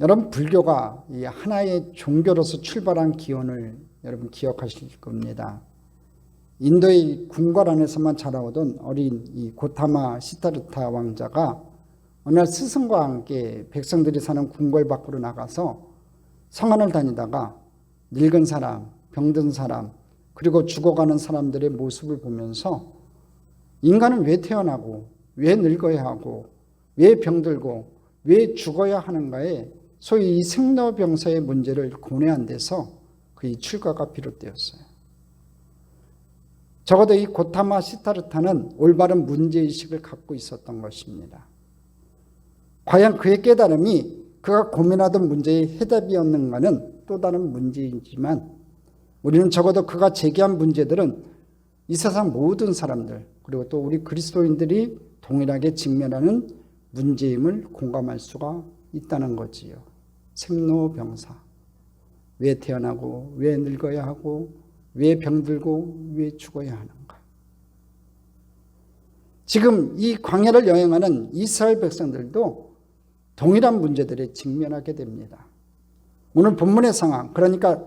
여러분, 불교가 이 하나의 종교로서 출발한 기원을 여러분 기억하실 겁니다. 인도의 궁궐 안에서만 자라오던 어린 이 고타마 시타르타 왕자가 어느 날 스승과 함께 백성들이 사는 궁궐 밖으로 나가서 성안을 다니다가 늙은 사람, 병든 사람, 그리고 죽어가는 사람들의 모습을 보면서 인간은 왜 태어나고 왜 늙어야 하고 왜 병들고 왜 죽어야 하는가에 소위 이 생로병사의 문제를 고뇌한 데서 그의 출가가 비롯되었어요. 적어도 이 고타마 시타르타는 올바른 문제의식을 갖고 있었던 것입니다. 과연 그의 깨달음이 그가 고민하던 문제의 해답이었는가는 또 다른 문제이지만 우리는 적어도 그가 제기한 문제들은 이 세상 모든 사람들 그리고 또 우리 그리스도인들이 동일하게 직면하는 문제임을 공감할 수가 있다는 거지요. 생로병사. 왜 태어나고 왜 늙어야 하고 왜 병들고 왜 죽어야 하는가. 지금 이 광야를 여행하는 이스라엘 백성들도 동일한 문제들에 직면하게 됩니다. 오늘 본문의 상황, 그러니까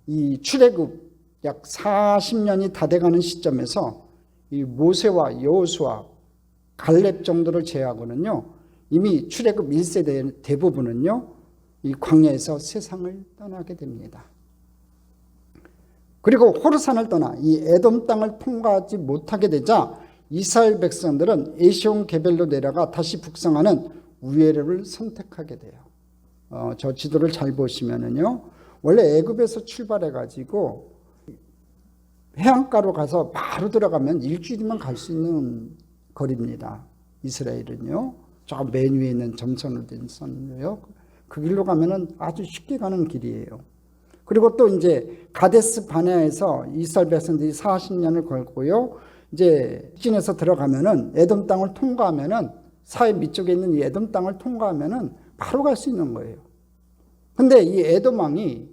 이 출애굽 약 40년이 다 돼가는 시점에서 이 모세와 여호수아, 갈렙 정도를 제외하고는요, 이미 출애굽 1세대 대부분은요, 이 광야에서 세상을 떠나게 됩니다. 그리고 호르산을 떠나 이 에돔 땅을 통과하지 못하게 되자 이스라엘 백성들은 에시온 게벨로 내려가 다시 북상하는 우회로를 선택하게 돼요. 저 지도를 잘 보시면은요, 원래 애굽에서 출발해가지고 해안가로 가서 바로 들어가면 일주일이면 갈 수 있는 거리입니다. 이스라엘은요, 저 맨 위에 있는 점선으로 된 선이요. 그 길로 가면은 아주 쉽게 가는 길이에요. 그리고 또 이제 가데스 바네아에서 이스라엘 백성들이 40년을 걸고요. 이제 직진해서 들어가면은 에돔 땅을 통과하면은 사해 밑쪽에 있는 이 에돔 땅을 통과하면은 바로 갈 수 있는 거예요. 근데 이 에돔 왕이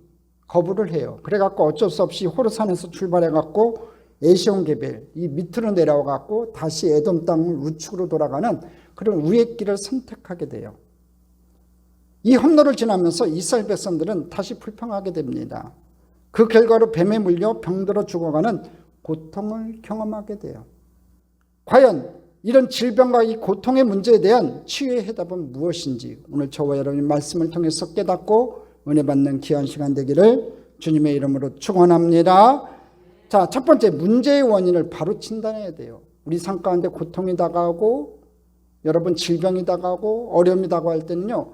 거부를 해요. 그래갖고 어쩔 수 없이 호르산에서 출발해갖고 에시온 게벨 이 밑으로 내려와갖고 다시 에돔 땅을 우측으로 돌아가는 그런 우회 길을 선택하게 돼요. 이 험로를 지나면서 이스라엘 백성들은 다시 불평하게 됩니다. 그 결과로 뱀에 물려 병들어 죽어가는 고통을 경험하게 돼요. 과연 이런 질병과 이 고통의 문제에 대한 치유의 해답은 무엇인지 오늘 저와 여러분의 말씀을 통해서 깨닫고 은혜 받는 귀한 시간 되기를 주님의 이름으로 축원합니다. 자, 첫 번째 문제의 원인을 바로 진단해야 돼요. 우리 삶 가운데 고통이 다가오고 여러분 질병이 다가오고 어려움이 다가올 때는요,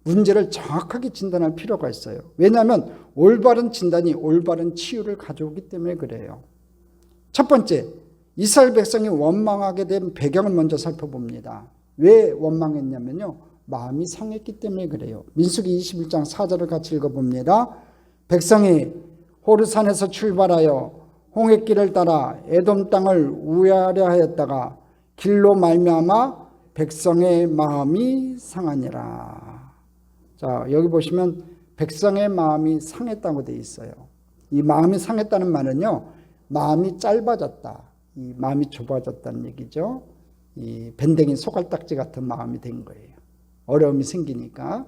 문제를 정확하게 진단할 필요가 있어요. 왜냐하면 올바른 진단이 올바른 치유를 가져오기 때문에 그래요. 첫 번째, 이스라엘 백성이 원망하게 된 배경을 먼저 살펴봅니다. 왜 원망했냐면요, 마음이 상했기 때문에 그래요. 민수기 21장 4절을 같이 읽어봅니다. 백성이 호르산에서 출발하여 홍해길을 따라 에돔 땅을 우회하려 하였다가 길로 말미암아 백성의 마음이 상하니라. 자, 여기 보시면 백성의 마음이 상했다고 되어 있어요. 이 마음이 상했다는 말은요, 마음이 짧아졌다, 이 마음이 좁아졌다는 얘기죠. 이 밴댕이 소갈딱지 같은 마음이 된 거예요. 어려움이 생기니까.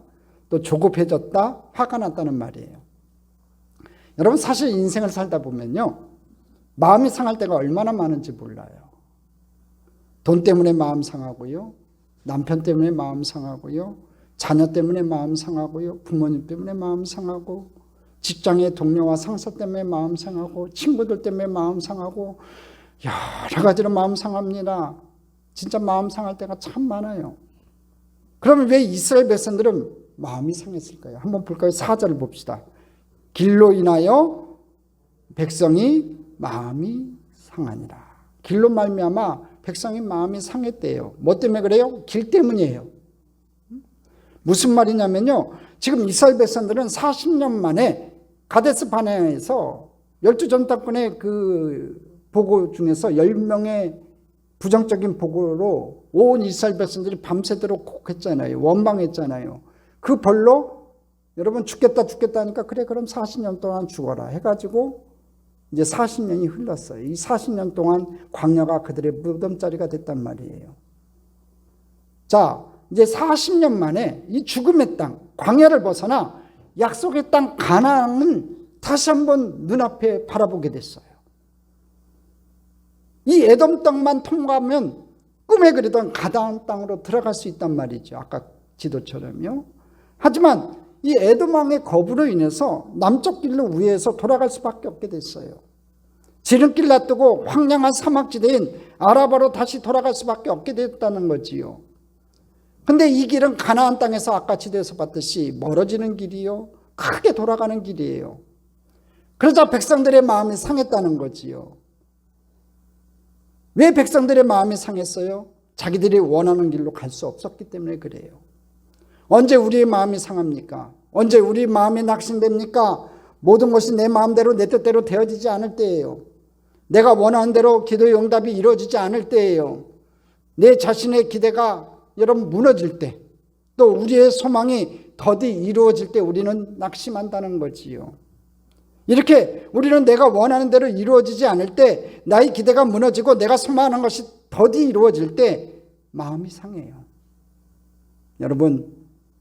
또 조급해졌다, 화가 났다는 말이에요. 여러분, 사실 인생을 살다 보면요, 마음이 상할 때가 얼마나 많은지 몰라요. 돈 때문에 마음 상하고요, 남편 때문에 마음 상하고요, 자녀 때문에 마음 상하고요, 부모님 때문에 마음 상하고, 직장의 동료와 상사 때문에 마음 상하고, 친구들 때문에 마음 상하고, 여러 가지로 마음 상합니다. 진짜 마음 상할 때가 참 많아요. 그러면 왜 이스라엘 백성들은 마음이 상했을까요? 한번 볼까요? 4절을 봅시다. 길로 인하여 백성이 마음이 상하니라. 길로 말미암아 백성이 마음이 상했대요. 뭐 때문에 그래요? 길 때문이에요. 무슨 말이냐면요, 지금 이스라엘 백성들은 40년 만에 가데스 바네아에서 12전당권의 그 보고 중에서 10명의 부정적인 보고로 온 이스라엘 백성들이 밤새도록 곡했잖아요. 원망했잖아요. 그 벌로 여러분 죽겠다 하니까 그래 그럼 40년 동안 죽어라 해가지고 이제 40년이 흘렀어요. 이 40년 동안 광야가 그들의 무덤자리가 됐단 말이에요. 자, 이제 40년 만에 이 죽음의 땅, 광야를 벗어나 약속의 땅 가나안을 다시 한번 눈앞에 바라보게 됐어요. 이 에돔 땅만 통과하면 꿈에 그리던 가나안 땅으로 들어갈 수 있단 말이죠. 아까 지도처럼요. 하지만 이 에돔 왕의 거부로 인해서 남쪽 길로 우회해서 돌아갈 수밖에 없게 됐어요. 지름길 놔두고 황량한 사막지대인 아라바로 다시 돌아갈 수밖에 없게 됐다는 거지요. 근데 이 길은 가나안 땅에서 아까 지도에서 봤듯이 멀어지는 길이요, 크게 돌아가는 길이에요. 그러자 백성들의 마음이 상했다는 거지요. 왜 백성들의 마음이 상했어요? 자기들이 원하는 길로 갈 수 없었기 때문에 그래요. 언제 우리의 마음이 상합니까? 언제 우리 마음이 낙심됩니까? 모든 것이 내 마음대로 내 뜻대로 되어지지 않을 때예요. 내가 원하는 대로 기도의 응답이 이루어지지 않을 때예요. 내 자신의 기대가 여러분 무너질 때, 또 우리의 소망이 더디 이루어질 때 우리는 낙심한다는 거지요. 이렇게 우리는 내가 원하는 대로 이루어지지 않을 때, 나의 기대가 무너지고 내가 소망하는 것이 더디 이루어질 때 마음이 상해요. 여러분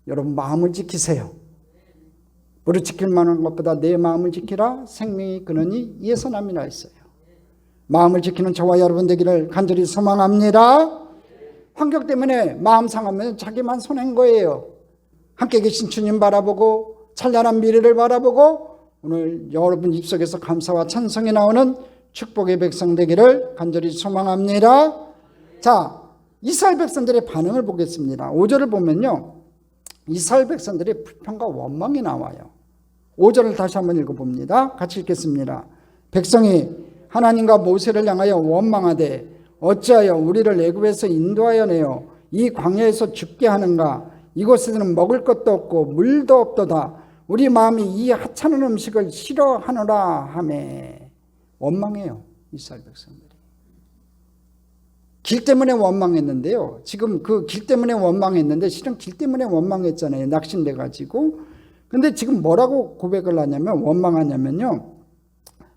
마음을 지키세요. 우리 지킬 만한 것보다 내 마음을 지키라. 생명이 근원이 이에서 남이라 했어요. 마음을 지키는 저와 여러분 되기를 간절히 소망합니다. 환경 때문에 마음 상하면 자기만 손해인 거예요. 함께 계신 주님 바라보고 찬란한 미래를 바라보고 오늘 여러분 입속에서 감사와 찬송이 나오는 축복의 백성 되기를 간절히 소망합니다. 자, 이스라엘 백성들의 반응을 보겠습니다. 5절을 보면요, 이스라엘 백성들의 불평과 원망이 나와요. 5절을 다시 한번 읽어봅니다. 같이 읽겠습니다. 백성이 하나님과 모세를 향하여 원망하되 어찌하여 우리를 애굽에서 인도하여 내어 이 광야에서 죽게 하는가? 이곳에서는 먹을 것도 없고 물도 없도다. 우리 마음이 이 하찮은 음식을 싫어하노라 하매. 원망해요, 이스라엘 백성들이. 길 때문에 원망했는데요. 지금 그 길 때문에 원망했는데 실은 길 때문에 원망했잖아요. 낙심돼 가지고. 근데 지금 뭐라고 고백을 하냐면, 원망하냐면요,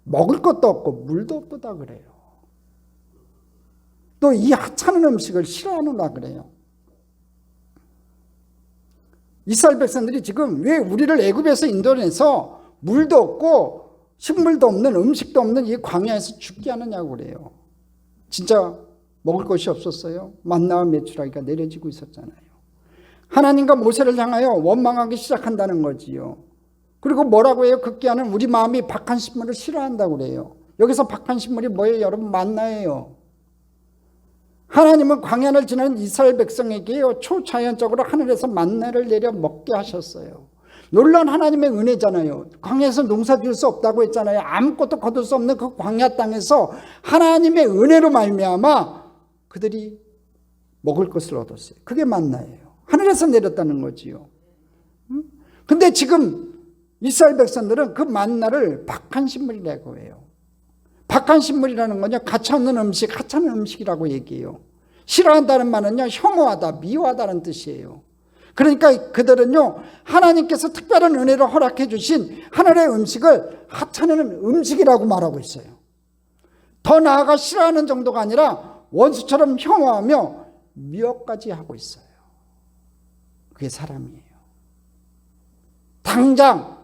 먹을 것도 없고 물도 없도다 그래요. 또 이 하찮은 음식을 싫어하노라 그래요. 이스라엘 백성들이 지금 왜 우리를 애굽에서 인도해서 물도 없고 식물도 없는, 음식도 없는 이 광야에서 죽게 하느냐고 그래요. 진짜 먹을 것이 없었어요. 만나와 메추라기가 내려지고 있었잖아요. 하나님과 모세를 향하여 원망하기 시작한다는 거지요. 그리고 뭐라고 해요? 급기야는 우리 마음이 박한 식물을 싫어한다고 그래요. 여기서 박한 식물이 뭐예요? 여러분, 만나예요. 하나님은 광야를 지나는 이스라엘 백성에게요, 초자연적으로 하늘에서 만나를 내려 먹게 하셨어요. 놀라운 하나님의 은혜잖아요. 광야에서 농사 지을 수 없다고 했잖아요. 아무것도 거둘 수 없는 그 광야 땅에서 하나님의 은혜로 말미암아 그들이 먹을 것을 얻었어요. 그게 만나예요. 하늘에서 내렸다는 거지요. 근데 지금 이스라엘 백성들은 그 만나를 박한 식물이라고 해요. 박한 식물이라는 건요, 가차없는 음식, 하찮은 음식이라고 얘기해요. 싫어한다는 말은요, 혐오하다, 미워하다는 뜻이에요. 그러니까 그들은요, 하나님께서 특별한 은혜로 허락해 주신 하늘의 음식을 하찮은 음식이라고 말하고 있어요. 더 나아가 싫어하는 정도가 아니라 원수처럼 혐오하며 미워까지 하고 있어요. 그게 사람이에요. 당장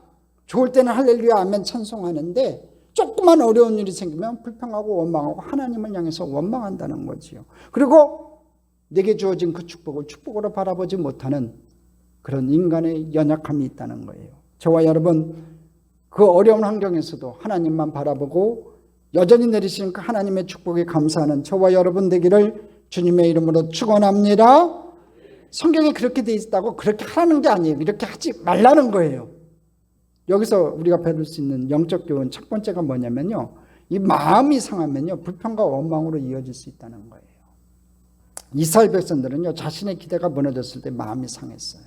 좋을 때는 할렐루야 아멘 찬송하는데 조그만 어려운 일이 생기면 불평하고 원망하고 하나님을 향해서 원망한다는 거지요. 그리고 내게 주어진 그 축복을 축복으로 바라보지 못하는 그런 인간의 연약함이 있다는 거예요. 저와 여러분, 그 어려운 환경에서도 하나님만 바라보고 여전히 내리시는 그 하나님의 축복에 감사하는 저와 여러분 되기를 주님의 이름으로 축원합니다. 성경에 그렇게 돼 있다고 그렇게 하라는 게 아니에요. 이렇게 하지 말라는 거예요. 여기서 우리가 배울 수 있는 영적 교훈 첫 번째가 뭐냐면요, 이 마음이 상하면요, 불평과 원망으로 이어질 수 있다는 거예요. 이스라엘 백성들은요, 자신의 기대가 무너졌을 때 마음이 상했어요.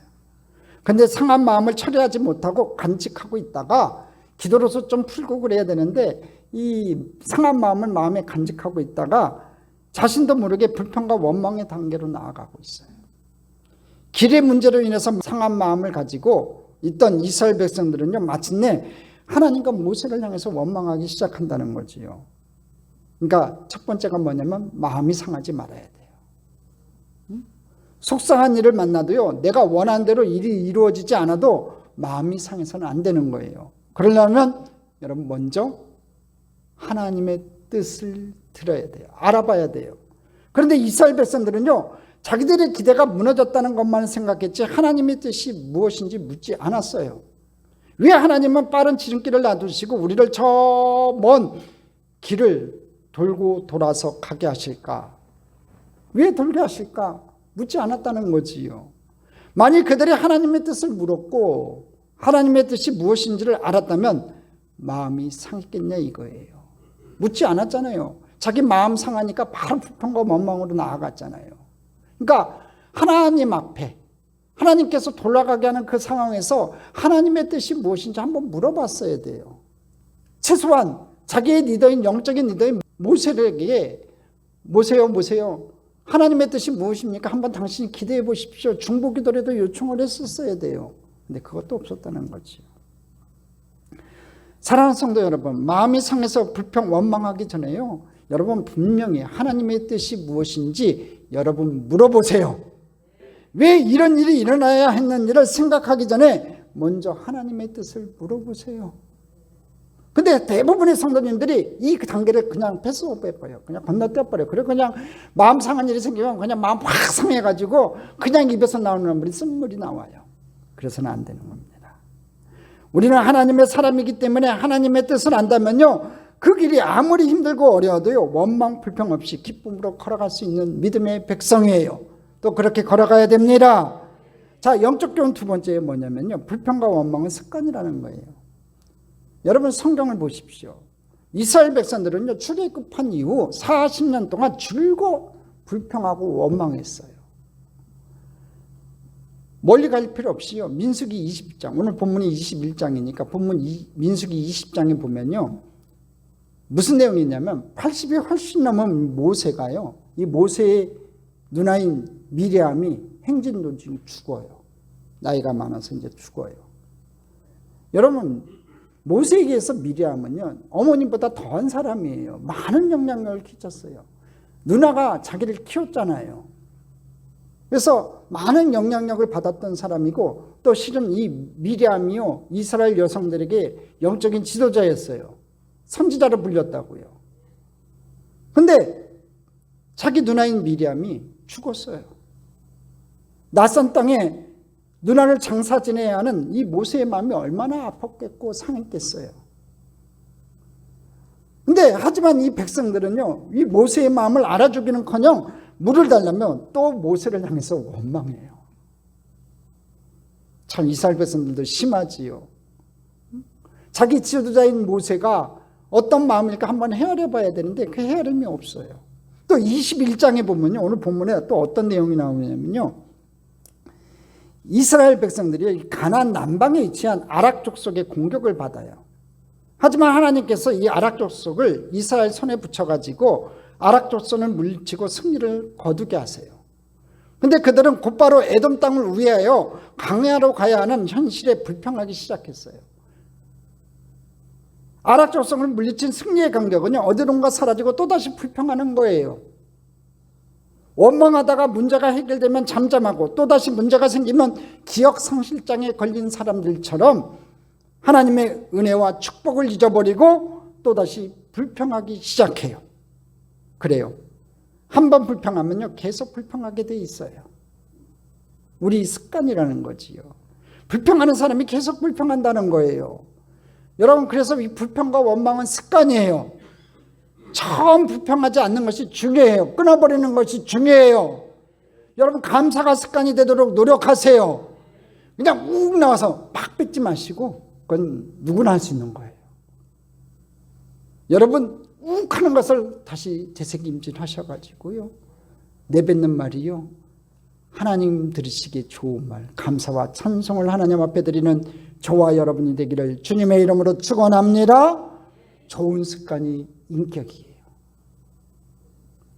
근데 상한 마음을 처리하지 못하고 간직하고 있다가 기도로서 좀 풀고 그래야 되는데 이 상한 마음을 마음에 간직하고 있다가 자신도 모르게 불평과 원망의 단계로 나아가고 있어요. 길의 문제로 인해서 상한 마음을 가지고 있던 이스라엘 백성들은요, 마침내 하나님과 모세를 향해서 원망하기 시작한다는 거지요. 그러니까 첫 번째가 뭐냐면 마음이 상하지 말아야 돼요. 속상한 일을 만나도요, 내가 원하는 대로 일이 이루어지지 않아도 마음이 상해서는 안 되는 거예요. 그러려면 여러분 먼저 하나님의 뜻을 들어야 돼요. 알아봐야 돼요. 그런데 이스라엘 백성들은요, 자기들의 기대가 무너졌다는 것만 생각했지 하나님의 뜻이 무엇인지 묻지 않았어요. 왜 하나님은 빠른 지름길을 놔두시고 우리를 저 먼 길을 돌고 돌아서 가게 하실까? 왜 돌게 하실까? 묻지 않았다는 거지요. 만일 그들이 하나님의 뜻을 물었고 하나님의 뜻이 무엇인지를 알았다면 마음이 상했겠냐 이거예요. 묻지 않았잖아요. 자기 마음 상하니까 바로 불평과 원망으로 나아갔잖아요. 그러니까 하나님 앞에 하나님께서 돌아가게 하는 그 상황에서 하나님의 뜻이 무엇인지 한번 물어봤어야 돼요. 최소한 자기의 리더인 영적인 리더인 모세에게 모세요. 하나님의 뜻이 무엇입니까? 한번 당신이 기대해 보십시오. 중보기도라도 요청을 했었어야 돼요. 근데 그것도 없었다는 거지요. 사랑하는 성도 여러분, 마음이 상해서 불평 원망하기 전에요, 여러분 분명히 하나님의 뜻이 무엇인지 여러분 물어보세요. 왜 이런 일이 일어나야 했는지를 생각하기 전에 먼저 하나님의 뜻을 물어보세요. 근데 대부분의 성도님들이 이 단계를 그냥 패스오버해버려요. 그냥 건너뛰어버려요. 그리고 그냥 마음 상한 일이 생기면 그냥 마음 확 상해가지고 그냥 입에서 나오는 물이 쓴물이 나와요. 그래서는 안 되는 겁니다. 우리는 하나님의 사람이기 때문에 하나님의 뜻을 안다면요, 그 길이 아무리 힘들고 어려워도요, 원망 불평 없이 기쁨으로 걸어갈 수 있는 믿음의 백성이에요. 또 그렇게 걸어가야 됩니다. 자, 영적 교훈 두 번째 뭐냐면요, 불평과 원망은 습관이라는 거예요. 여러분 성경을 보십시오. 이스라엘 백성들은요, 출애굽한 이후 40년 동안 줄곧 불평하고 원망했어요. 멀리 갈 필요 없이요, 민수기 20장, 오늘 본문이 21장이니까 본문 민수기 20장에 보면요, 무슨 내용이냐면 80이 훨씬 넘은 모세가요, 이 모세의 누나인 미리암이 행진 도중에 죽어요. 나이가 많아서 이제 죽어요. 여러분, 모세에게서 미리암은요, 어머님보다 더한 사람이에요. 많은 영향력을 끼쳤어요. 누나가 자기를 키웠잖아요. 그래서 많은 영향력을 받았던 사람이고, 또 실은 이 미리암이요, 이스라엘 여성들에게 영적인 지도자였어요. 선지자로 불렸다고요. 근데 자기 누나인 미리암이 죽었어요. 낯선 땅에 누나를 장사 지내야 하는 이 모세의 마음이 얼마나 아팠겠고 상했겠어요. 근데 하지만 이 백성들은요, 이 모세의 마음을 알아주기는커녕 물을 달라면 또 모세를 향해서 원망해요. 참 이스라엘 백성들도 심하지요. 자기 지도자인 모세가 어떤 마음일까 한번 헤아려 봐야 되는데 그 헤아림이 없어요. 또 21장에 보면요, 오늘 본문에 또 어떤 내용이 나오냐면요, 이스라엘 백성들이 가나안 남방에 위치한 아락 족속의 공격을 받아요. 하지만 하나님께서 이 아락 족속을 이스라엘 손에 붙여가지고 아락 족속을 물리치고 승리를 거두게 하세요. 근데 그들은 곧바로 에돔 땅을 우회하여 광야로 가야 하는 현실에 불평하기 시작했어요. 아락 족속을 물리친 승리의 간격은요, 어디론가 사라지고 또다시 불평하는 거예요. 원망하다가 문제가 해결되면 잠잠하고 또다시 문제가 생기면 기억상실장에 걸린 사람들처럼 하나님의 은혜와 축복을 잊어버리고 또다시 불평하기 시작해요. 그래요. 한번 불평하면요, 계속 불평하게 돼 있어요. 우리 습관이라는 거지요. 불평하는 사람이 계속 불평한다는 거예요. 여러분, 그래서 이 불평과 원망은 습관이에요. 처음 불평하지 않는 것이 중요해요. 끊어버리는 것이 중요해요. 여러분, 감사가 습관이 되도록 노력하세요. 그냥 욱 나와서 막 뱉지 마시고, 그건 누구나 할 수 있는 거예요. 여러분, 욱 하는 것을 다시 되새김질하셔가지고요, 내뱉는 말이요, 하나님 들으시기에 좋은 말, 감사와 찬송을 하나님 앞에 드리는 저와 여러분이 되기를 주님의 이름으로 축원합니다. 좋은 습관이 인격이에요.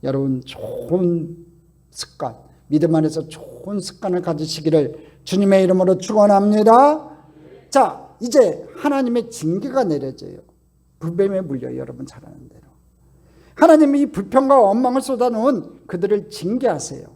여러분, 좋은 습관, 믿음 안에서 좋은 습관을 가지시기를 주님의 이름으로 축원합니다. 자, 이제 하나님의 징계가 내려져요. 불뱀에 물려요. 여러분 잘 아는 대로. 하나님이 이 불평과 원망을 쏟아놓은 그들을 징계하세요.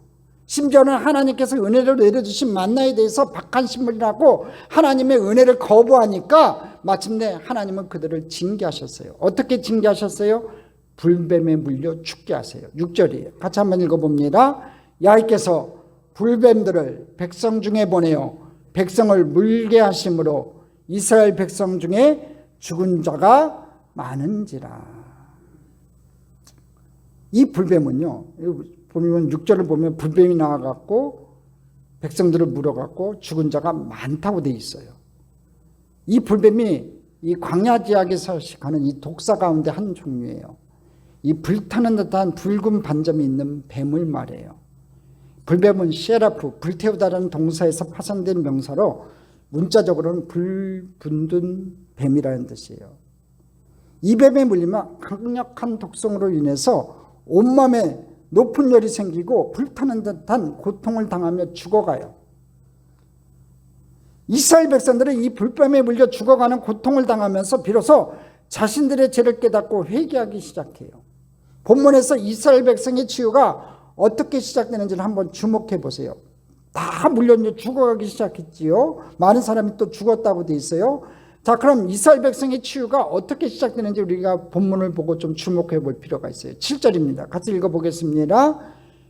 심지어는 하나님께서 은혜를 내려주신 만나에 대해서 박한신물이라고 하나님의 은혜를 거부하니까 마침내 하나님은 그들을 징계하셨어요. 어떻게 징계하셨어요? 불뱀에 물려 죽게 하세요. 6절이에요. 같이 한번 읽어봅니다. 야훼께서 불뱀들을 백성 중에 보내어 백성을 물게 하심으로 이스라엘 백성 중에 죽은 자가 많은지라. 이 불뱀은요, 보면 6절을 보면 불뱀이 나와갖고 백성들을 물어갖고 죽은 자가 많다고 돼 있어요. 이 불뱀이 이 광야 지역에서 가는 이 독사 가운데 한 종류예요. 이 불타는 듯한 붉은 반점이 있는 뱀을 말해요. 불뱀은 셰라프, 불태우다라는 동사에서 파생된 명사로 문자적으로는 불붙은 뱀이라는 뜻이에요. 이 뱀에 물리면 강력한 독성으로 인해서 온몸에 높은 열이 생기고 불타는 듯한 고통을 당하며 죽어가요. 이스라엘 백성들은 이 불뱀에 물려 죽어가는 고통을 당하면서 비로소 자신들의 죄를 깨닫고 회개하기 시작해요. 본문에서 이스라엘 백성의 치유가 어떻게 시작되는지를 한번 주목해 보세요. 다 물려 죽어가기 시작했지요. 많은 사람이 또 죽었다고 돼 있어요. 자, 그럼 이스라엘 백성의 치유가 어떻게 시작되는지 우리가 본문을 보고 좀 주목해 볼 필요가 있어요. 7절입니다. 같이 읽어보겠습니다.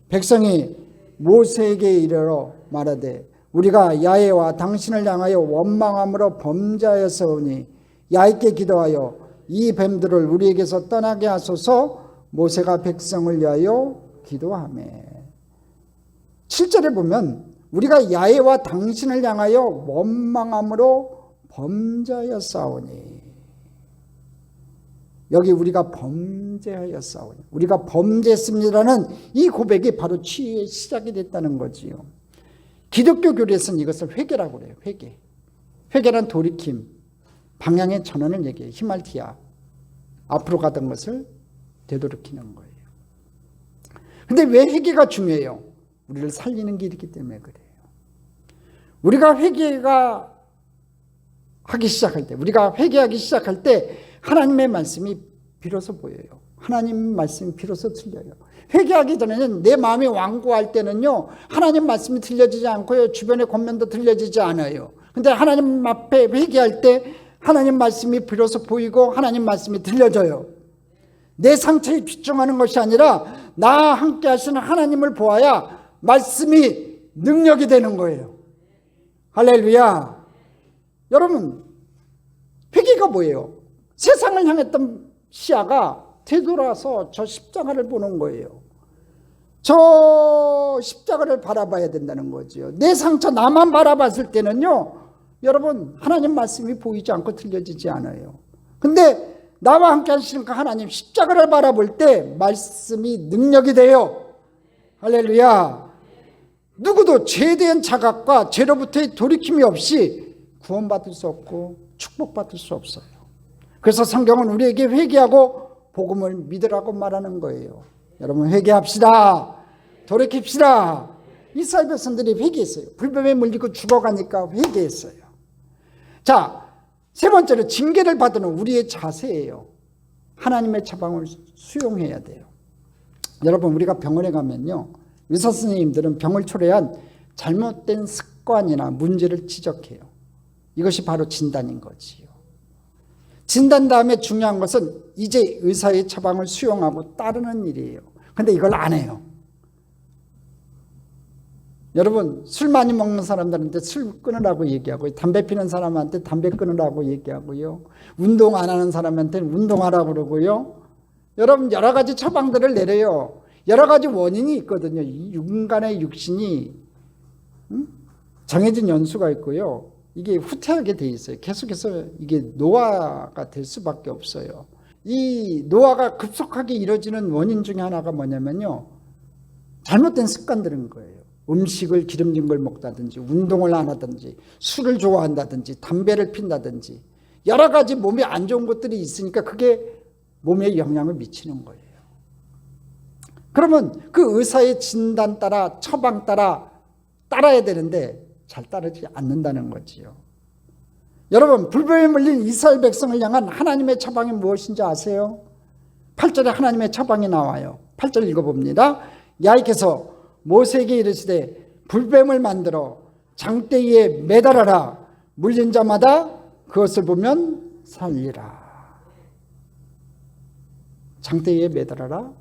백성이 모세에게 이르러 말하되 우리가 야훼와 당신을 향하여 원망함으로 범죄하였사오니 야훼께 기도하여 이 뱀들을 우리에게서 떠나게 하소서. 모세가 백성을 위하여 기도하며. 7절에 보면 우리가 야훼와 당신을 향하여 원망함으로 범죄하였사오니, 여기 우리가 범죄하였사오니, 우리가 범죄했습니다라는 이 고백이 바로 치유의 시작이 됐다는 거지요. 기독교 교리에서는 이것을 회개라고 그래요. 회개. 회개란 돌이킴, 방향의 전환을 얘기해요. 히말티아, 앞으로 가던 것을 되돌이키는 거예요. 근데 왜 회개가 중요해요? 우리를 살리는 길이기 때문에 그래요. 우리가 회개하기 시작할 때 하나님의 말씀이 비로소 보여요. 하나님 말씀이 비로소 들려요. 회개하기 전에는 내 마음이 완고할 때는요, 하나님 말씀이 들려지지 않고요, 주변의 권면도 들려지지 않아요. 근데 하나님 앞에 회개할 때 하나님 말씀이 비로소 보이고 하나님 말씀이 들려져요. 내 상처에 집중하는 것이 아니라 나와 함께 하시는 하나님을 보아야 말씀이 능력이 되는 거예요. 할렐루야. 여러분, 회개가 뭐예요? 세상을 향했던 시야가 되돌아서 저 십자가를 보는 거예요. 저 십자가를 바라봐야 된다는 거죠. 내 상처 나만 바라봤을 때는요, 여러분, 하나님 말씀이 보이지 않고 들려지지 않아요. 근데 나와 함께 하시는 그 하나님 십자가를 바라볼 때 말씀이 능력이 돼요. 할렐루야. 누구도 죄에 대한 자각과 죄로부터의 돌이킴이 없이 구원받을 수 없고 축복받을 수 없어요. 그래서 성경은 우리에게 회개하고 복음을 믿으라고 말하는 거예요. 여러분, 회개합시다. 돌이킵시다. 이스라엘 백성들이 회개했어요. 불뱀에 물리고 죽어가니까 회개했어요. 자, 세 번째로 징계를 받는 우리의 자세예요. 하나님의 처방을 수용해야 돼요. 여러분, 우리가 병원에 가면요, 의사 선생님들은 병을 초래한 잘못된 습관이나 문제를 지적해요. 이것이 바로 진단인 거지요. 진단 다음에 중요한 것은 이제 의사의 처방을 수용하고 따르는 일이에요. 근데 이걸 안 해요. 여러분, 술 많이 먹는 사람들한테 술 끊으라고 얘기하고, 담배 피는 사람한테 담배 끊으라고 얘기하고요, 운동 안 하는 사람한테는 운동하라고 그러고요. 여러분, 여러 가지 처방들을 내려요. 여러 가지 원인이 있거든요. 이 인간의 육신이 정해진 연수가 있고요, 이게 후퇴하게 돼 있어요. 계속해서 이게 노화가 될 수밖에 없어요. 이 노화가 급속하게 이루어지는 원인 중에 하나가 뭐냐면요, 잘못된 습관들인 거예요. 음식을 기름진 걸 먹다든지, 운동을 안 하든지, 술을 좋아한다든지, 담배를 핀다든지, 여러 가지 몸에 안 좋은 것들이 있으니까 그게 몸에 영향을 미치는 거예요. 그러면 그 의사의 진단 따라, 처방 따라 따라야 되는데 잘 따르지 않는다는 거지요. 여러분, 불뱀에 물린 이스라엘 백성을 향한 하나님의 처방이 무엇인지 아세요? 8절에 하나님의 처방이 나와요. 8절 읽어봅니다. 야훼께서 모세에게 이르시되 불뱀을 만들어 장대 위에 매달아라. 물린 자마다 그것을 보면 살리라. 장대 위에 매달아라.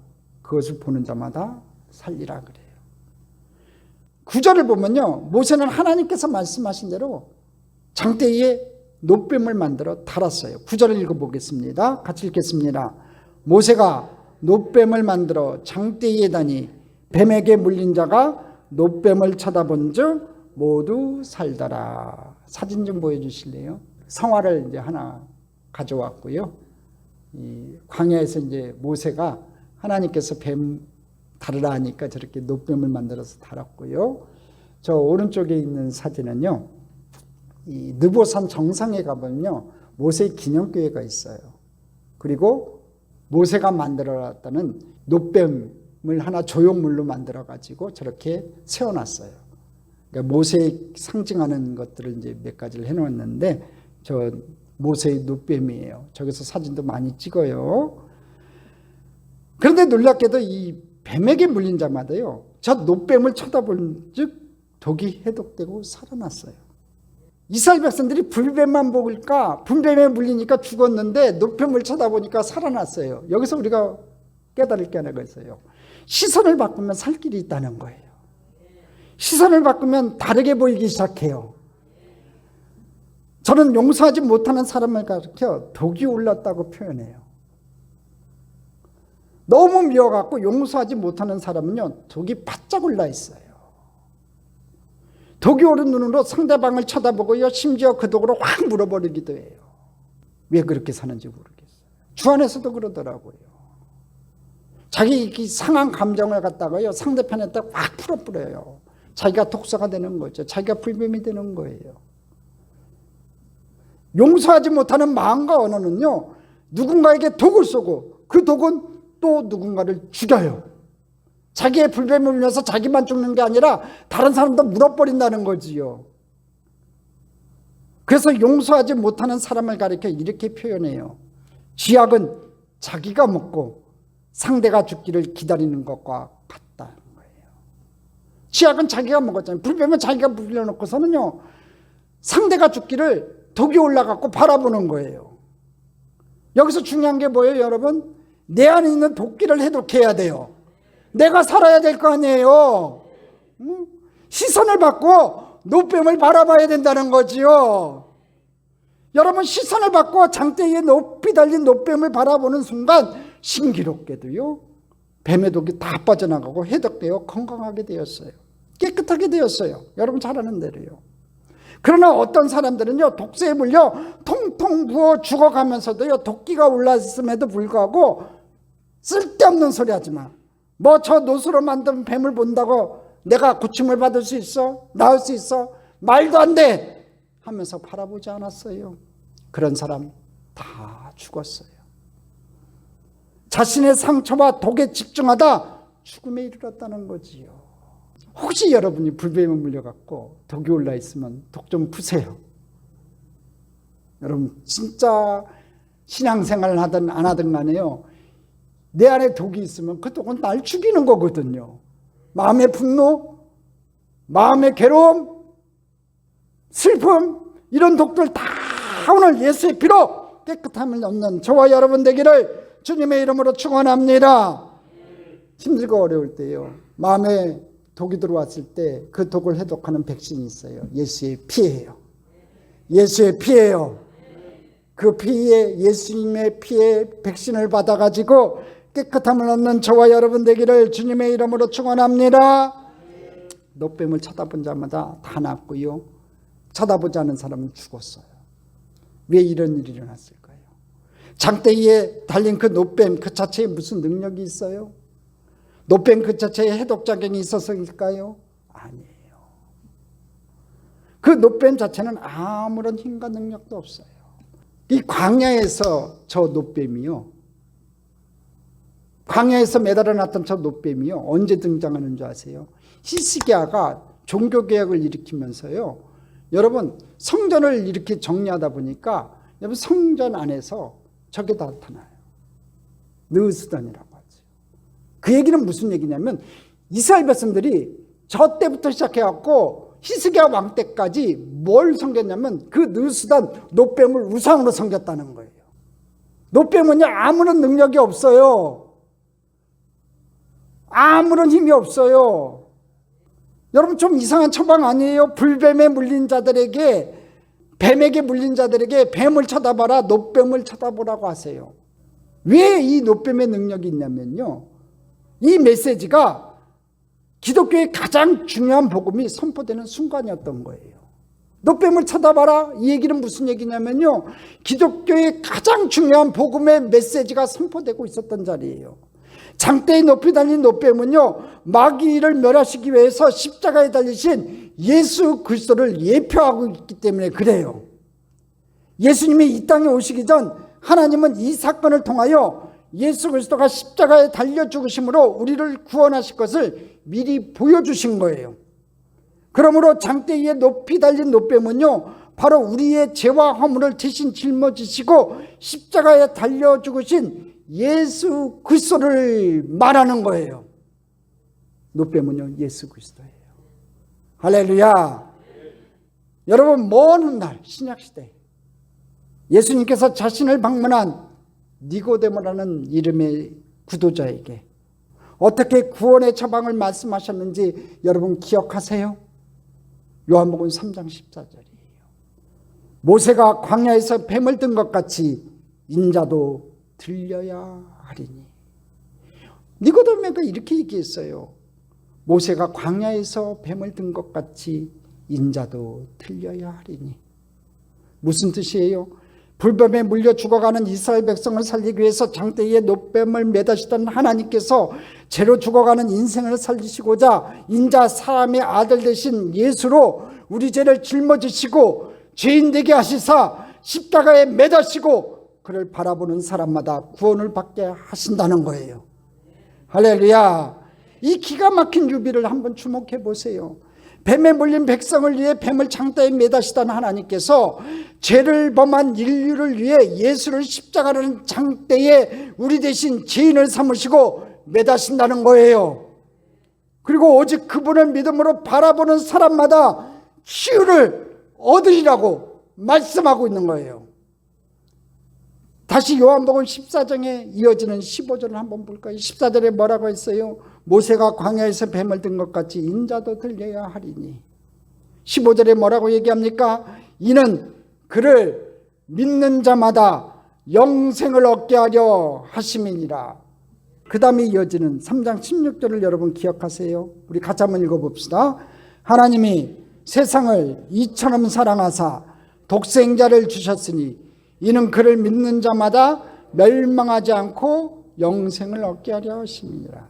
그것을 보는 자마다 살리라 그래요. 9절을 보면요, 모세는 하나님께서 말씀하신 대로 장대 위에 놋뱀을 만들어 달았어요. 9절을 읽어보겠습니다. 같이 읽겠습니다. 모세가 놋뱀을 만들어 장대 위에 다니 뱀에게 물린 자가 놋뱀을 쳐다본 즉 모두 살더라. 사진 좀 보여주실래요? 성화를 이제 하나 가져왔고요. 이 광야에서 이제 모세가 하나님께서 뱀 다르라 하니까 저렇게 놋뱀을 만들어서 달았고요. 저 오른쪽에 있는 사진은요, 이 느보산 정상에 가보면요, 모세의 기념교회가 있어요. 그리고 모세가 만들어놨다는 놋뱀을 하나 조형물로 만들어가지고 저렇게 세워놨어요. 그러니까 모세의 상징하는 것들을 이제 몇 가지를 해놓았는데, 저 모세의 놋뱀이에요. 저기서 사진도 많이 찍어요. 그런데 놀랍게도 이 뱀에게 물린 자마다요, 저 놋뱀을 쳐다본 즉 독이 해독되고 살아났어요. 이스라엘 백성들이 불뱀만 먹을까, 불뱀에 물리니까 죽었는데 놋뱀을 쳐다보니까 살아났어요. 여기서 우리가 깨달을 게 하나가 있어요. 시선을 바꾸면 살 길이 있다는 거예요. 시선을 바꾸면 다르게 보이기 시작해요. 저는 용서하지 못하는 사람을 가르쳐 독이 올랐다고 표현해요. 너무 미워갖고 용서하지 못하는 사람은요, 독이 바짝 올라 있어요. 독이 오른 눈으로 상대방을 쳐다보고요, 심지어 그 독으로 확 물어버리기도 해요. 왜 그렇게 사는지 모르겠어요. 주 안에서도 그러더라고요. 자기 상한 감정을 갖다가요, 상대편에다 확 풀어버려요. 자기가 독사가 되는 거죠. 자기가 불뱀이 되는 거예요. 용서하지 못하는 마음과 언어는요, 누군가에게 독을 쏘고 그 독은 또 누군가를 죽여요. 자기의 불뱀을 물려서 자기만 죽는 게 아니라 다른 사람도 물어버린다는 거지요. 그래서 용서하지 못하는 사람을 가리켜 이렇게 표현해요. 쥐약은 자기가 먹고 상대가 죽기를 기다리는 것과 같다는 거예요. 쥐약은 자기가 먹었잖아요. 불뱀은 자기가 물려놓고서는요, 상대가 죽기를 독이 올라가고 바라보는 거예요. 여기서 중요한 게 뭐예요, 여러분? 내 안에 있는 독기를 해독해야 돼요. 내가 살아야 될 거 아니에요. 시선을 바꿔 놋뱀을 바라봐야 된다는 거지요. 여러분, 시선을 바꿔 장대 위에 높이 달린 놋뱀을 바라보는 순간 신기롭게도요, 뱀의 독이 다 빠져나가고 해독되어 건강하게 되었어요. 깨끗하게 되었어요. 여러분 잘 아는 대로요. 그러나 어떤 사람들은요, 독세에 물려 통통 부어 죽어가면서도요, 독기가 올랐음에도 불구하고 쓸데없는 소리 하지 마. 뭐 저 노수로 만든 뱀을 본다고 내가 고침을 받을 수 있어? 나을 수 있어? 말도 안 돼! 하면서 바라보지 않았어요. 그런 사람 다 죽었어요. 자신의 상처와 독에 집중하다 죽음에 이르렀다는 거지요. 혹시 여러분이 불뱀에 물려갖고 독이 올라 있으면 독 좀 푸세요. 여러분 진짜 신앙생활을 하든 안 하든 간에요, 내 안에 독이 있으면 그 독은 날 죽이는 거거든요. 마음의 분노, 마음의 괴로움, 슬픔, 이런 독들 다 오늘 예수의 피로 깨끗함을 얻는 저와 여러분 되기를 주님의 이름으로 축원합니다. 힘들고 어려울 때요, 마음에 독이 들어왔을 때 그 독을 해독하는 백신이 있어요. 예수의 피예요. 예수의 피예요. 그 피에, 예수님의 피에 백신을 받아가지고 깨끗함을 얻는 저와 여러분 되기를 주님의 이름으로 축원합니다. 놋뱀을 쳐다본 자마다 다 낫고요, 쳐다보지 않은 사람은 죽었어요. 왜 이런 일이 일어났을까요? 장대 위에 달린 그 놋뱀 그 자체에 무슨 능력이 있어요? 놋뱀 그 자체에 해독작용이 있어서일까요? 아니에요. 그 놋뱀 자체는 아무런 힘과 능력도 없어요. 이 광야에서 저 놋뱀이요, 광야에서 매달아놨던 저 놋뱀이요, 언제 등장하는 줄 아세요? 히스기야가 종교개혁을 일으키면서요, 여러분 성전을 이렇게 정리하다 보니까 여러분 성전 안에서 저게 나타나요. 느스단이라고 하죠. 그 얘기는 무슨 얘기냐면 이스라엘 백성들이 저 때부터 시작해갖고 히스기야 왕 때까지 뭘 섬겼냐면 그 느수단 놋뱀을 우상으로 섬겼다는 거예요. 놋뱀은요 아무런 능력이 없어요. 아무런 힘이 없어요. 여러분 좀 이상한 처방 아니에요? 불뱀에 물린 자들에게, 뱀에게 물린 자들에게 뱀을 쳐다봐라, 놋뱀을 쳐다보라고 하세요. 왜 이 놋뱀의 능력이 있냐면요, 이 메시지가 기독교의 가장 중요한 복음이 선포되는 순간이었던 거예요. 놋뱀을 쳐다봐라, 이 얘기는 무슨 얘기냐면요, 기독교의 가장 중요한 복음의 메시지가 선포되고 있었던 자리예요. 장대에 높이 달린 놋뱀은요, 마귀를 멸하시기 위해서 십자가에 달리신 예수 그리스도를 예표하고 있기 때문에 그래요. 예수님이 이 땅에 오시기 전 하나님은 이 사건을 통하여 예수 그리스도가 십자가에 달려 죽으심으로 우리를 구원하실 것을 미리 보여주신 거예요. 그러므로 장대 위에 높이 달린 놋뱀은요, 바로 우리의 죄와 허물을 대신 짊어지시고 십자가에 달려 죽으신 예수 그리스도를 말하는 거예요. 놋뱀은요 예수 그리스도예요. 할렐루야. 여러분, 먼 훗날 신약시대 예수님께서 자신을 방문한 니고데모라는 이름의 구도자에게 어떻게 구원의 처방을 말씀하셨는지 여러분 기억하세요? 요한복음 3장 14절이에요. 모세가 광야에서 뱀을 든 것 같이 인자도 들려야 하리니. 니고데모가 이렇게 얘기했어요. 모세가 광야에서 뱀을 든 것 같이 인자도 들려야 하리니. 무슨 뜻이에요? 불뱀에 물려 죽어가는 이스라엘 백성을 살리기 위해서 장대 위에 놋뱀을 매다시던 하나님께서 죄로 죽어가는 인생을 살리시고자 인자 사람의 아들 되신 예수로 우리 죄를 짊어지시고 죄인 되게 하시사 십자가에 매다시고 그를 바라보는 사람마다 구원을 받게 하신다는 거예요. 할렐루야. 이 기가 막힌 유비를 한번 주목해 보세요. 뱀에 물린 백성을 위해 뱀을 장대에 매다시던 하나님께서 죄를 범한 인류를 위해 예수를 십자가라는 장대에 우리 대신 죄인을 삼으시고 매다신다는 거예요. 그리고 오직 그분을 믿음으로 바라보는 사람마다 치유를 얻으리라고 말씀하고 있는 거예요. 다시 요한복음 14장에 이어지는 15절을 한번 볼까요? 14절에 뭐라고 했어요? 모세가 광야에서 뱀을 든 것 같이 인자도 들려야 하리니. 15절에 뭐라고 얘기합니까? 이는 그를 믿는 자마다 영생을 얻게 하려 하심이니라. 그 다음에 이어지는 3장 16절을 여러분 기억하세요? 우리 같이 한번 읽어봅시다. 하나님이 세상을 이처럼 사랑하사 독생자를 주셨으니 이는 그를 믿는 자마다 멸망하지 않고 영생을 얻게 하려 하심이니라.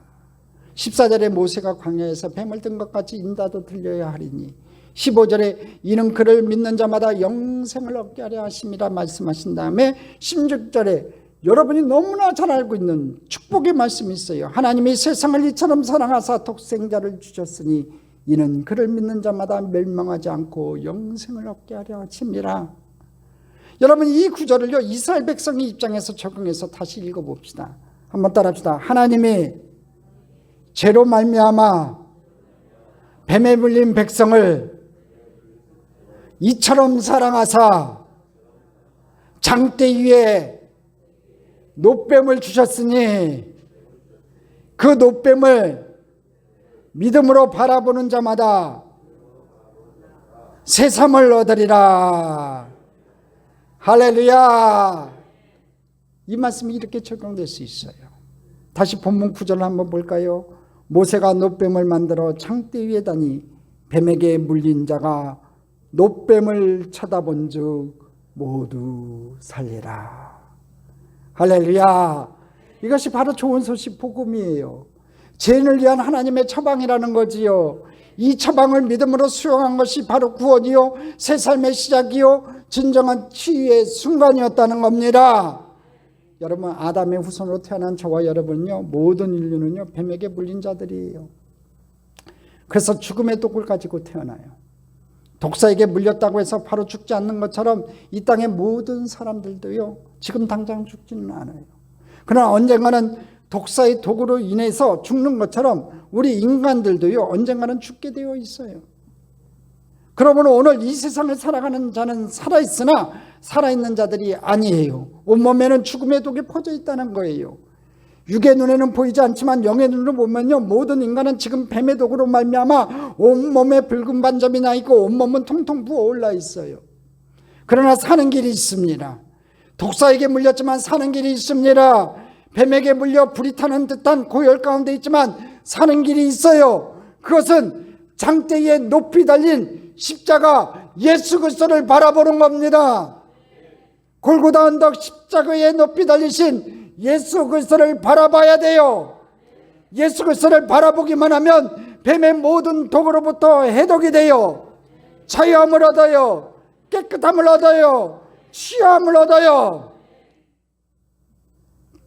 14절에 모세가 광야에서 뱀을 든 것 같이 인자도 들려야 하리니. 15절에 이는 그를 믿는 자마다 영생을 얻게 하려 하심이라 말씀하신 다음에 16절에 여러분이 너무나 잘 알고 있는 축복의 말씀이 있어요. 하나님이 세상을 이처럼 사랑하사 독생자를 주셨으니 이는 그를 믿는 자마다 멸망하지 않고 영생을 얻게 하려 하심이라. 여러분, 이 구절을요 이스라엘 백성의 입장에서 적용해서 다시 읽어봅시다. 한번 따라합시다. 하나님이 죄로 말미암아 뱀에 물린 백성을 이처럼 사랑하사 장대 위에 놋뱀을 주셨으니 그 놋뱀을 믿음으로 바라보는 자마다 새삼을 얻으리라. 할렐루야. 이 말씀이 이렇게 적용될 수 있어요. 다시 본문 구절을 한번 볼까요? 모세가 놋뱀을 만들어 장대 위에 다니 뱀에게 물린 자가 놋뱀을 쳐다본 즉 모두 살리라. 할렐루야. 이것이 바로 좋은 소식 복음이에요. 죄인을 위한 하나님의 처방이라는 거지요. 이 처방을 믿음으로 수용한 것이 바로 구원이요 새 삶의 시작이요 진정한 치유의 순간이었다는 겁니다. 여러분, 아담의 후손으로 태어난 저와 여러분요 모든 인류는요 뱀에게 물린 자들이에요. 그래서 죽음의 독을 가지고 태어나요. 독사에게 물렸다고 해서 바로 죽지 않는 것처럼 이 땅의 모든 사람들도요 지금 당장 죽지는 않아요. 그러나 언젠가는 독사의 독으로 인해서 죽는 것처럼 우리 인간들도요 언젠가는 죽게 되어 있어요. 그러므로 오늘 이 세상을 살아가는 자는 살아있으나 살아있는 자들이 아니에요. 온몸에는 죽음의 독이 퍼져 있다는 거예요. 육의 눈에는 보이지 않지만 영의 눈으로 보면요 모든 인간은 지금 뱀의 독으로 말미암아 온몸에 붉은 반점이 나 있고 온몸은 통통 부어올라 있어요. 그러나 사는 길이 있습니다. 독사에게 물렸지만 사는 길이 있습니다. 뱀에게 물려 불이 타는 듯한 고열 가운데 있지만 사는 길이 있어요. 그것은 장대에 높이 달린 십자가 예수 그리스도를 바라보는 겁니다. 골고다 언덕 십자가에 높이 달리신 예수 그리스도를 바라봐야 돼요. 예수 그리스도를 바라보기만 하면 뱀의 모든 독으로부터 해독이 돼요. 자유함을 얻어요. 깨끗함을 얻어요. 취함을 얻어요.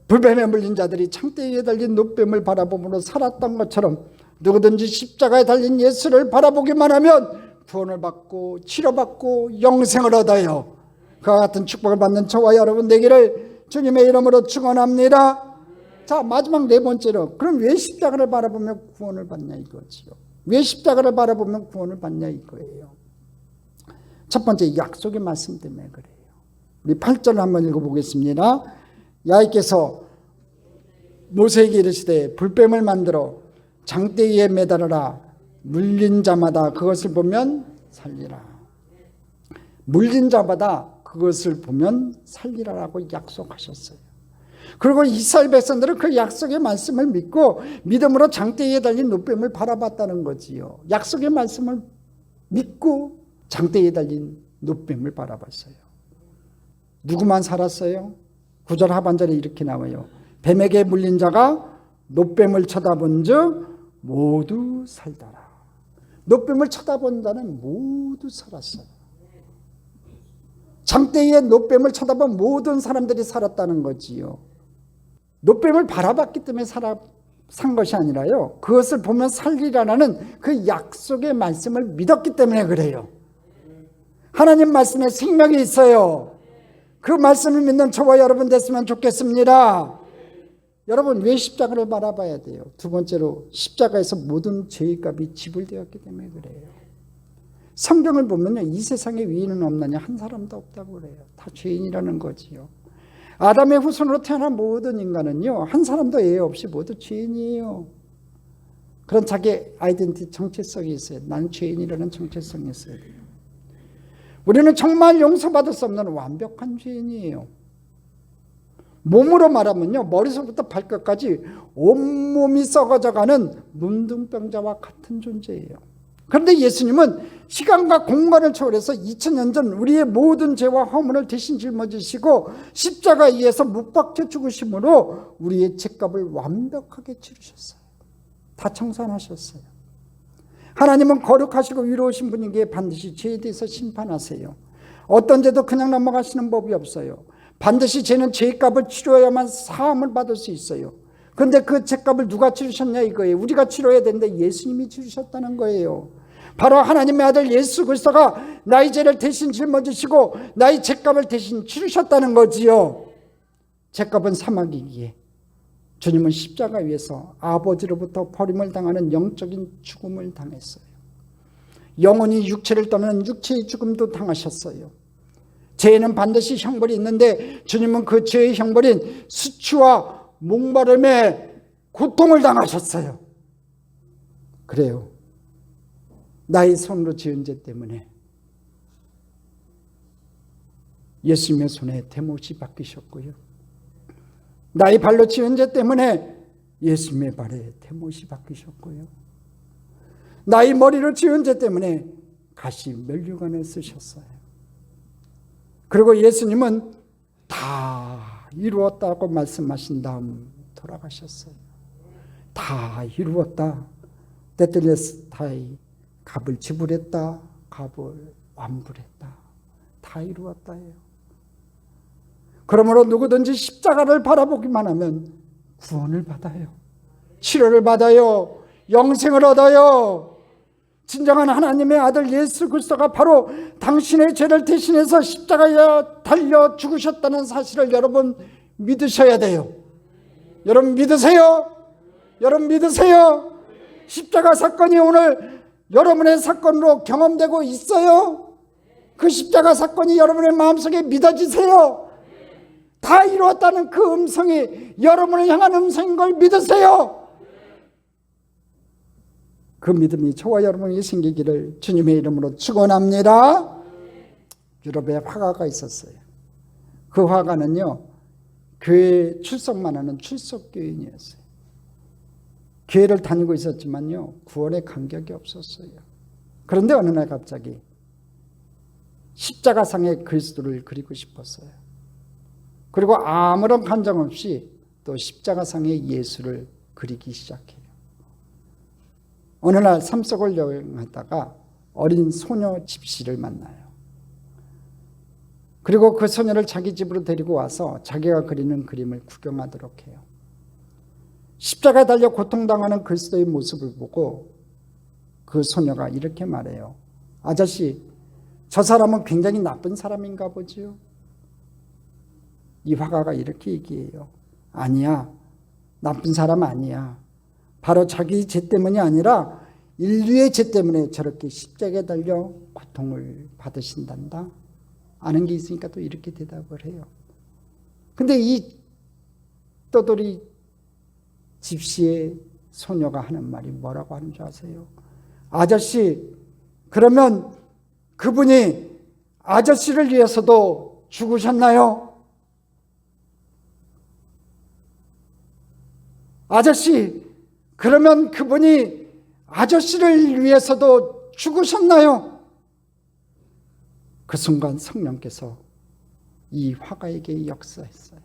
불뱀에 물린 자들이 창대 위에 달린 노뱀을 바라보므로 살았던 것처럼 누구든지 십자가에 달린 예수를 바라보기만 하면 구원을 받고 치료받고 영생을 얻어요. 그와 같은 축복을 받는 저와 여러분 되기를 주님의 이름으로 축원합니다. 자, 마지막 네 번째로, 그럼 왜 십자가를 바라보면 구원을 받냐 이거지요. 왜 십자가를 바라보면 구원을 받냐 이거예요. 첫 번째, 약속의 말씀 때문에 그래요. 우리 8절을 한번 읽어보겠습니다. 야훼께서 모세에게 이르시되 불뱀을 만들어 장대 위에 매달아라. 물린 자마다 그것을 보면 살리라. 물린 자마다 그것을 보면 살리라라고 약속하셨어요. 그리고 이스라엘 백성들은 그 약속의 말씀을 믿고 믿음으로 장대 위에 달린 노뱀을 바라봤다는 거지요. 약속의 말씀을 믿고 장대 위에 달린 노뱀을 바라봤어요. 누구만 살았어요? 9절 하반절에 이렇게 나와요. 뱀에게 물린 자가 노뱀을 쳐다본 즉 모두 살더라. 노뱀을 쳐다본 자는 모두 살았어요. 장대에 노뱀을 쳐다본 모든 사람들이 살았다는 거지요. 노뱀을 바라봤기 때문에 산 것이 아니라요, 그것을 보면 살리라는 그 약속의 말씀을 믿었기 때문에 그래요. 하나님 말씀에 생명이 있어요. 그 말씀을 믿는 저와 여러분 됐으면 좋겠습니다. 여러분, 왜 십자가를 바라봐야 돼요? 두 번째로, 십자가에서 모든 죄의 값이 지불되었기 때문에 그래요. 성경을 보면요, 이 세상에 위인은 없느냐, 한 사람도 없다고 그래요. 다 죄인이라는 거지요. 아담의 후손으로 태어난 모든 인간은요, 한 사람도 예외 없이 모두 죄인이에요. 그런 자기 아이덴티티, 정체성이 있어요. 나는 죄인이라는 정체성이 있어야 돼요. 우리는 정말 용서받을 수 없는 완벽한 죄인이에요. 몸으로 말하면요, 머리서부터 발끝까지 온몸이 썩어져가는 문둥병자와 같은 존재예요. 그런데 예수님은 시간과 공간을 초월해서 2000년 전 우리의 모든 죄와 허물을 대신 짊어지시고 십자가에 의해서 못 박혀 죽으심으로 우리의 죄값을 완벽하게 치르셨어요. 다 청산하셨어요. 하나님은 거룩하시고 위로우신 분이기에 반드시 죄에 대해서 심판하세요. 어떤 죄도 그냥 넘어가시는 법이 없어요. 반드시 죄는 죄값을 치러야만 사함을 받을 수 있어요. 그런데 그 죄값을 누가 치르셨냐 이거예요. 우리가 치러야 되는데 예수님이 치르셨다는 거예요. 바로 하나님의 아들 예수 그리스도가 나의 죄를 대신 짊어지시고 나의 죄값을 대신 치르셨다는 거지요. 죄값은 사망이기에 주님은 십자가 위에서 아버지로부터 버림을 당하는 영적인 죽음을 당했어요. 영혼이 육체를 떠나는 육체의 죽음도 당하셨어요. 죄에는 반드시 형벌이 있는데 주님은 그 죄의 형벌인 수치와 목마름에 고통을 당하셨어요. 그래요. 나의 손으로 지은 죄 때문에 예수님의 손에 대못이 박히셨고요. 나의 발로 지은 죄 때문에 예수님의 발에 대못이 박히셨고요. 나의 머리로 지은 죄 때문에 가시 면류관을 쓰셨어요. 그리고 예수님은 다 이루었다고 말씀하신 다음 돌아가셨어요. 다 이루었다. 테텔레스타이, 값을 지불했다. 값을 완불했다. 다 이루었다예요. 그러므로 누구든지 십자가를 바라보기만 하면 구원을 받아요. 치료를 받아요. 영생을 얻어요. 진정한 하나님의 아들 예수 그리스도가 바로 당신의 죄를 대신해서 십자가에 달려 죽으셨다는 사실을 여러분 믿으셔야 돼요. 여러분 믿으세요? 여러분 믿으세요? 십자가 사건이 오늘 여러분의 사건으로 경험되고 있어요? 그 십자가 사건이 여러분의 마음속에 믿어지세요? 다 이루었다는 그 음성이 여러분을 향한 음성인 걸 믿으세요? 그 믿음이 저와 여러분에게 생기기를 주님의 이름으로 축원합니다. 유럽에 화가가 있었어요. 그 화가는요, 교회 출석만 하는 출석교인이었어요. 교회를 다니고 있었지만요, 구원에 감격이 없었어요. 그런데 어느 날 갑자기 십자가상의 그리스도를 그리고 싶었어요. 그리고 아무런 간장 없이 또 십자가상의 예수를 그리기 시작해요. 어느 날 산속을 여행하다가 어린 소녀 집시를 만나요. 그리고 그 소녀를 자기 집으로 데리고 와서 자기가 그리는 그림을 구경하도록 해요. 십자가에 달려 고통당하는 그리스도의 모습을 보고 그 소녀가 이렇게 말해요. 아저씨, 저 사람은 굉장히 나쁜 사람인가 보지요? 이 화가가 이렇게 얘기해요. 아니야, 나쁜 사람 아니야. 바로 자기 죄 때문이 아니라 인류의 죄 때문에 저렇게 십자가에 달려 고통을 받으신단다. 아는 게 있으니까 또 이렇게 대답을 해요. 근데 이 떠돌이 집시의 소녀가 하는 말이 뭐라고 하는 줄 아세요? 아저씨, 그러면 그분이 아저씨를 위해서도 죽으셨나요? 아저씨, 그러면 그분이 아저씨를 위해서도 죽으셨나요? 그 순간 성령께서 이 화가에게 역사했어요.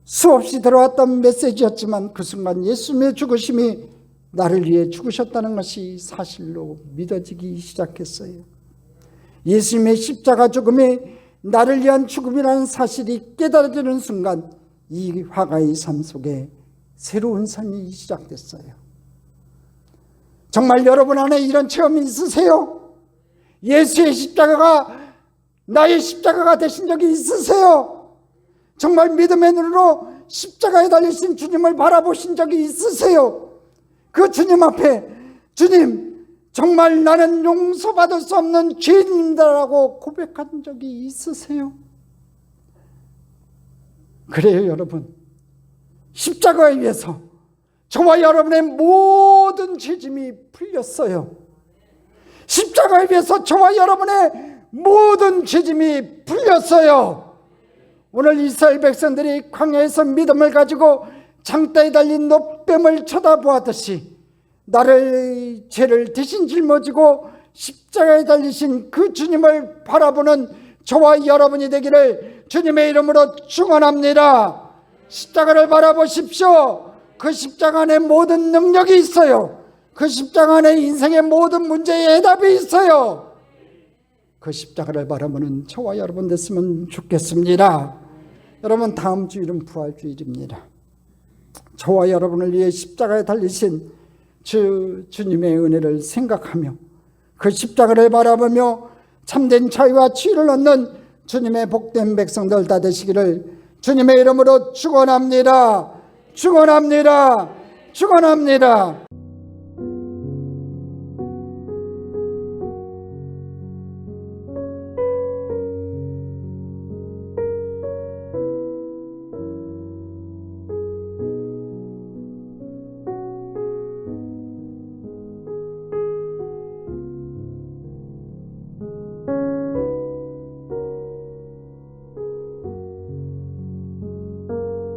수없이 들어왔던 메시지였지만 그 순간 예수님의 죽으심이 나를 위해 죽으셨다는 것이 사실로 믿어지기 시작했어요. 예수님의 십자가 죽음이 나를 위한 죽음이라는 사실이 깨달아지는 순간 이 화가의 삶 속에 새로운 삶이 시작됐어요. 정말 여러분 안에 이런 체험이 있으세요? 예수의 십자가가 나의 십자가가 되신 적이 있으세요? 정말 믿음의 눈으로 십자가에 달리신 주님을 바라보신 적이 있으세요? 그 주님 앞에 주님, 정말 나는 용서받을 수 없는 죄인이다라고 고백한 적이 있으세요? 그래요, 여러분. 십자가에 의해서 저와 여러분의 모든 죄짐이 풀렸어요. 십자가에 의해서 저와 여러분의 모든 죄짐이 풀렸어요. 오늘 이스라엘 백성들이 광야에서 믿음을 가지고 장대에 달린 노뱀을 쳐다보았듯이 나를 죄를 대신 짊어지고 십자가에 달리신 그 주님을 바라보는 저와 여러분이 되기를 주님의 이름으로 축원합니다. 십자가를 바라보십시오. 그 십자가 안에 모든 능력이 있어요. 그 십자가 안에 인생의 모든 문제의 해답이 있어요. 그 십자가를 바라보는 저와 여러분 됐으면 좋겠습니다. 여러분, 다음 주일은 부활주일입니다. 저와 여러분을 위해 십자가에 달리신 주님의 은혜를 생각하며 그 십자가를 바라보며 참된 자유와 치유를 얻는 주님의 복된 백성들 다 되시기를 주님의 이름으로 축원합니다. 축원합니다. 축원합니다.